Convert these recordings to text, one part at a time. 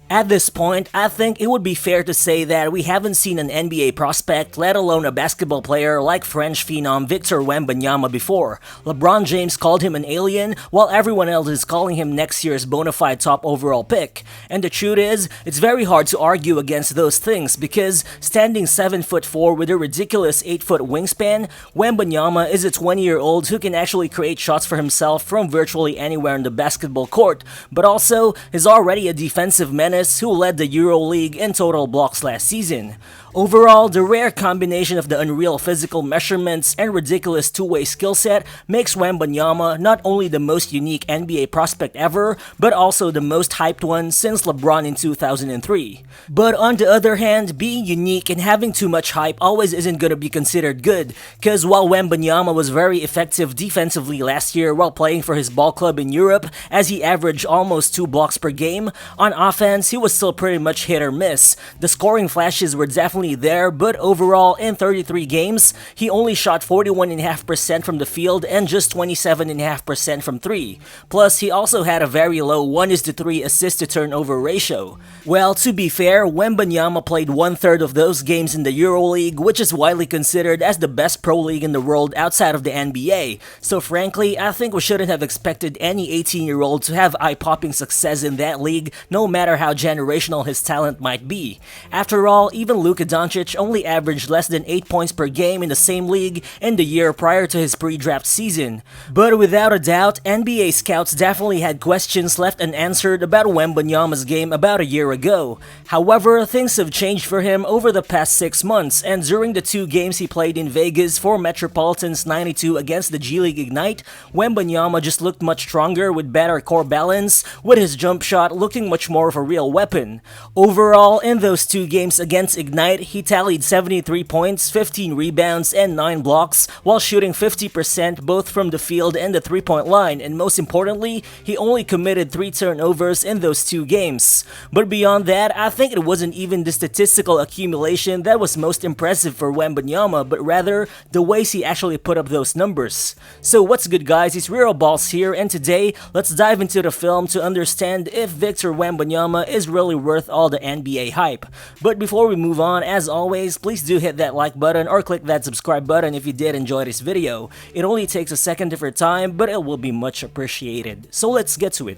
At this point, I think it would be fair to say that we haven't seen an NBA prospect, let alone a basketball player like French phenom Victor Wembanyama before. LeBron James called him an alien, while everyone else is calling him next year's bona fide top overall pick. And the truth is, it's very hard to argue against those things because standing 7'4" with a ridiculous 8-foot wingspan, Wembanyama is a 20-year-old who can actually create shots for himself from virtually anywhere in the basketball court, but also is already a defensive menace who led the EuroLeague in total blocks last season. Overall, the rare combination of the unreal physical measurements and ridiculous two-way skill set makes Wembanyama not only the most unique NBA prospect ever, but also the most hyped one since LeBron in 2003. But on the other hand, being unique and having too much hype always isn't gonna be considered good, cause while Wembanyama was very effective defensively last year while playing for his ball club in Europe, as he averaged almost 2 blocks per game, on offense he was still pretty much hit or miss. The scoring flashes were definitely there, but overall in 33 games, he only shot 41.5% from the field and just 27.5% from 3. Plus, he also had a very low 1:3 assist to turnover ratio. Well, to be fair, Wembanyama played 1/3 of those games in the EuroLeague, which is widely considered as the best pro league in the world outside of the NBA. So frankly, I think we shouldn't have expected any 18-year-old to have eye-popping success in that league, no matter how generational his talent might be. After all, even Luka Doncic only averaged less than 8 points per game in the same league in the year prior to his pre-draft season. But without a doubt, NBA scouts definitely had questions left unanswered about Wembanyama's game about a year ago. However, things have changed for him over the past 6 months, and during the 2 games he played in Vegas for Metropolitans 92 against the Gleague Ignite, Wembanyama just looked much stronger with better core balance, with his jump shot looking much more of a real weapon. Overall, in those 2 games against Ignite, he tallied 73 points, 15 rebounds, and 9 blocks, while shooting 50% both from the field and the 3-point line, and most importantly, he only committed 3 turnovers in those 2 games. But beyond that, I think it wasn't even the statistical accumulation that was most impressive for Wembanyama, but rather the ways he actually put up those numbers. So what's good guys, it's Real Balls here, and today, let's dive into the film to understand if Victor Wembanyama is really worth all the NBA hype. But before we move on, as always, please do hit that like button or click that subscribe button if you did enjoy this video. It only takes a second of your time, but it will be much appreciated. So let's get to it.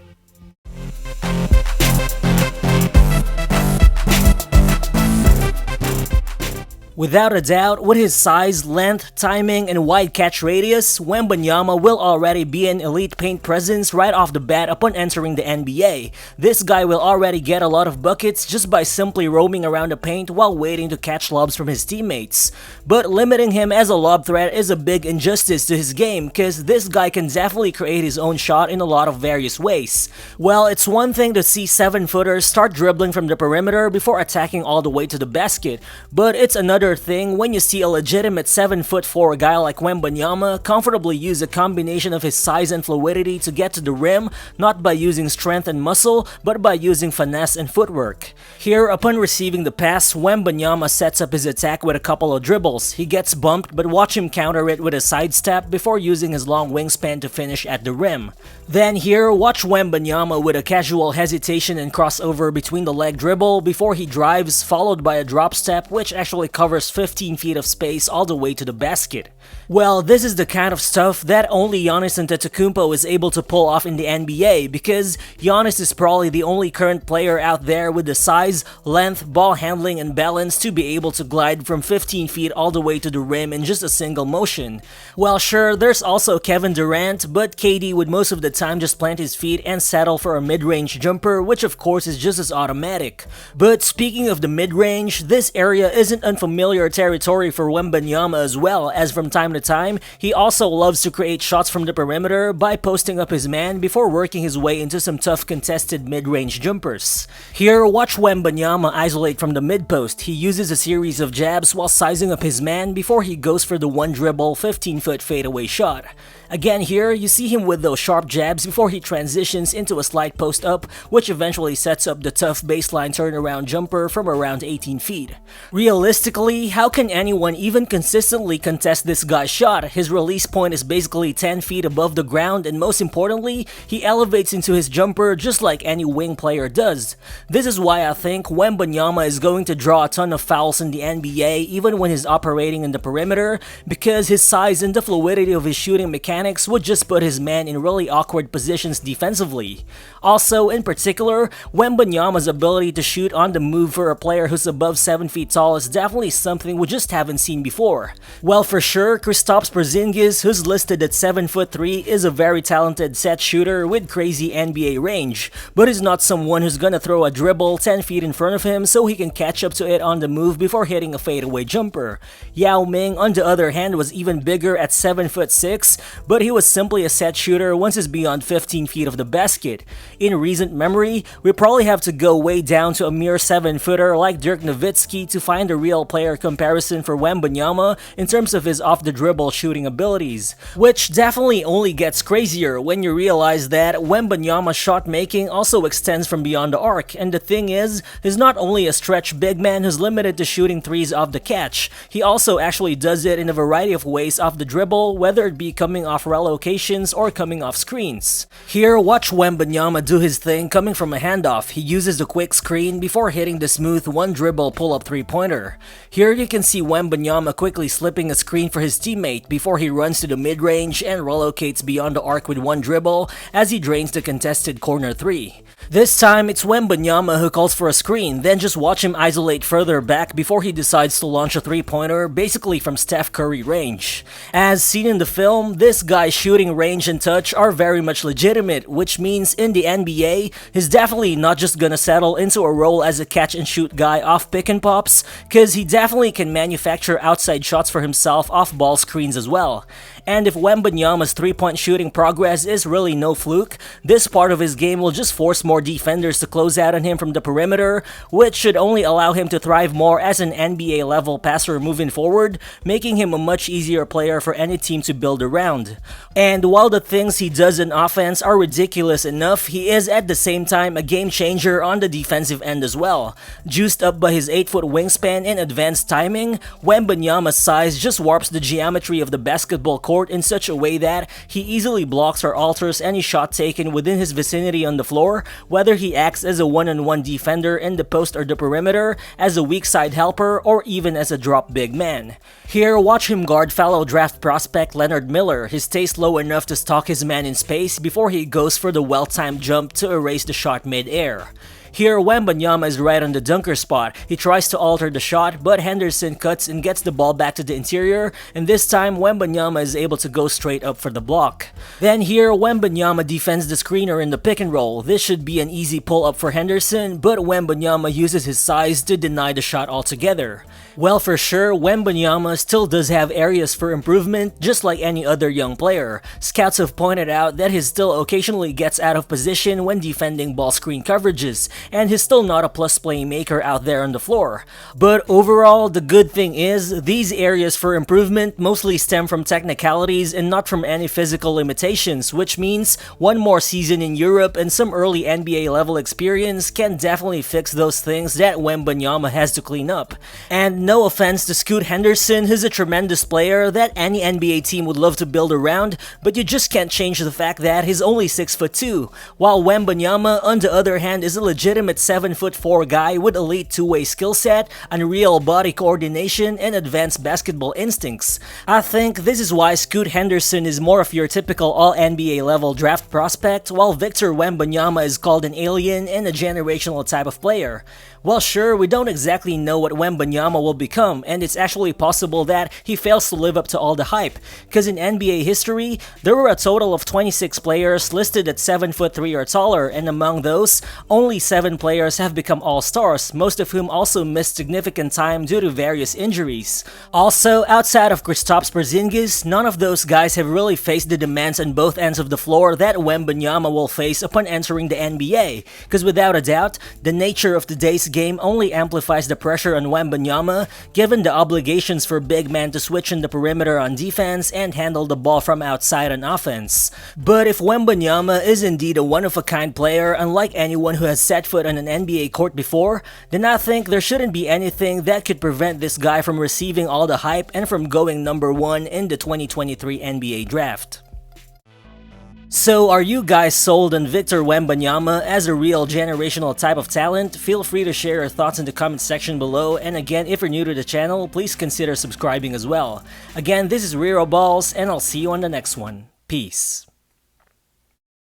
Without a doubt, with his size, length, timing, and wide catch radius, Wembanyama will already be an elite paint presence right off the bat upon entering the NBA. This guy will already get a lot of buckets just by simply roaming around the paint while waiting to catch lobs from his teammates. But limiting him as a lob threat is a big injustice to his game, cause this guy can definitely create his own shot in a lot of various ways. Well, it's one thing to see 7-footers start dribbling from the perimeter before attacking all the way to the basket, but it's another thing when you see a legitimate 7'4" guy like Wembanyama comfortably use a combination of his size and fluidity to get to the rim, not by using strength and muscle, but by using finesse and footwork. Here, upon receiving the pass, Wembanyama sets up his attack with a couple of dribbles. He gets bumped, but watch him counter it with a sidestep before using his long wingspan to finish at the rim. Then here, watch Wembanyama with a casual hesitation and crossover between the leg dribble before he drives, followed by a drop step which actually covers 15 feet of space all the way to the basket. Well, this is the kind of stuff that only Giannis Antetokounmpo is able to pull off in the NBA, because Giannis is probably the only current player out there with the size, length, ball handling, and balance to be able to glide from 15 feet all the way to the rim in just a single motion. Well, sure, there's also Kevin Durant, but KD would most of the time just plant his feet and settle for a mid-range jumper, which of course is just as automatic. But speaking of the mid-range, this area isn't unfamiliar territory for Wembanyama as well, as from time to time, he also loves to create shots from the perimeter by posting up his man before working his way into some tough contested mid-range jumpers. Here, watch Wembanyama isolate from the mid-post. He uses a series of jabs while sizing up his man before he goes for the one dribble 15-foot fadeaway shot. Again here, you see him with those sharp jabs before he transitions into a slight post-up, which eventually sets up the tough baseline turnaround jumper from around 18 feet. Realistically, how can anyone even consistently contest this guy's shot? His release point is basically 10 feet above the ground, and most importantly, he elevates into his jumper just like any wing player does. This is why I think Wembanyama is going to draw a ton of fouls in the NBA even when he's operating in the perimeter, because his size and the fluidity of his shooting mechanics would just put his man in really awkward positions defensively. Also, in particular, Wembanyama's ability to shoot on the move for a player who's above 7 feet tall is definitely something we just haven't seen before. Well, for sure, Kristaps Porzingis, who's listed at 7'3", is a very talented set shooter with crazy NBA range, but is not someone who's gonna throw a dribble 10 feet in front of him so he can catch up to it on the move before hitting a fadeaway jumper. Yao Ming, on the other hand, was even bigger at 7'6", but he was simply a set shooter once he's beyond 15 feet of the basket. In recent memory, we probably have to go way down to a mere 7-footer like Dirk Nowitzki to find a real player comparison for Wembanyama in terms of his off-the-dribble shooting abilities, which definitely only gets crazier when you realize that Wembanyama's shot making also extends from beyond the arc, and the thing is, he's not only a stretch big man who's limited to shooting threes off the catch, he also actually does it in a variety of ways off the dribble, whether it be coming off relocations or coming off screens. Here, watch Wembanyama do his thing coming from a handoff. He uses the quick screen before hitting the smooth one-dribble pull-up three-pointer. Here you can see Wembanyama quickly slipping a screen for his teammate before he runs to the mid-range and relocates beyond the arc with one dribble as he drains the contested corner three. This time, it's Wembanyama who calls for a screen, then just watch him isolate further back before he decides to launch a three-pointer, basically from Steph Curry range. As seen in the film, this guy's shooting range and touch are very much legitimate, which means in the NBA, he's definitely not just gonna settle into a role as a catch-and-shoot guy off pick-and-pops, cause he definitely can manufacture outside shots for himself off ball screens as well. And if Wembanyama's three-point shooting progress is really no fluke, this part of his game will just force more defenders to close out on him from the perimeter, which should only allow him to thrive more as an NBA-level passer moving forward, making him a much easier player for any team to build around. And while the things he does in offense are ridiculous enough, he is at the same time a game changer on the defensive end as well. Juiced up by his 8-foot wingspan and advanced timing, Wembanyama's size just warps the geometry of the basketball court in such a way that he easily blocks or alters any shot taken within his vicinity on the floor, whether he acts as a one-on-one defender in the post or the perimeter, as a weak side helper, or even as a drop big man. Here, watch him guard fellow draft prospect Leonard Miller. He stays low enough to stalk his man in space before he goes for the well-timed jump to erase the shot mid-air. Here, Wembanyama is right on the dunker spot. He tries to alter the shot, but Henderson cuts and gets the ball back to the interior, and this time Wembanyama is able to go straight up for the block. Then here, Wembanyama defends the screener in the pick and roll. This should be an easy pull-up for Henderson, but Wembanyama uses his size to deny the shot altogether. Well, for sure, Wembanyama still does have areas for improvement, just like any other young player. Scouts have pointed out that he still occasionally gets out of position when defending ball screen coverages, and he's still not a plus playmaker out there on the floor. But overall, the good thing is, these areas for improvement mostly stem from technicalities and not from any physical limitations, which means one more season in Europe and some early NBA level experience can definitely fix those things that Wembanyama has to clean up. And no offense to Scoot Henderson, who's a tremendous player that any NBA team would love to build around, but you just can't change the fact that he's only 6'2", while Wembanyama, on the other hand, is a legitimate 7'4" guy with elite two-way skill set, unreal body coordination, and advanced basketball instincts. I think this is why Scoot Henderson is more of your typical all-NBA level draft prospect, while Victor Wembanyama is called an alien and a generational type of player. Well, sure, we don't exactly know what Wembanyama will become, and it's actually possible that he fails to live up to all the hype, because in NBA history, there were a total of 26 players listed at 7'3" or taller, and among those, only 7 7 players have become all-stars, most of whom also missed significant time due to various injuries. Also, outside of Kristaps Porzingis, none of those guys have really faced the demands on both ends of the floor that Wembanyama will face upon entering the NBA, because without a doubt, the nature of today's game only amplifies the pressure on Wembanyama, given the obligations for big men to switch in the perimeter on defense and handle the ball from outside on offense. But if Wembanyama is indeed a one-of-a-kind player, unlike anyone who has set foot on an NBA court before, then I think there shouldn't be anything that could prevent this guy from receiving all the hype and from going number 1 in the 2023 NBA draft. So are you guys sold on Victor Wembanyama as a real generational type of talent? Feel free to share your thoughts in the comment section below, and again, if you're new to the channel, please consider subscribing as well. Again, this is Rero Balls, and I'll see you on the next one. Peace.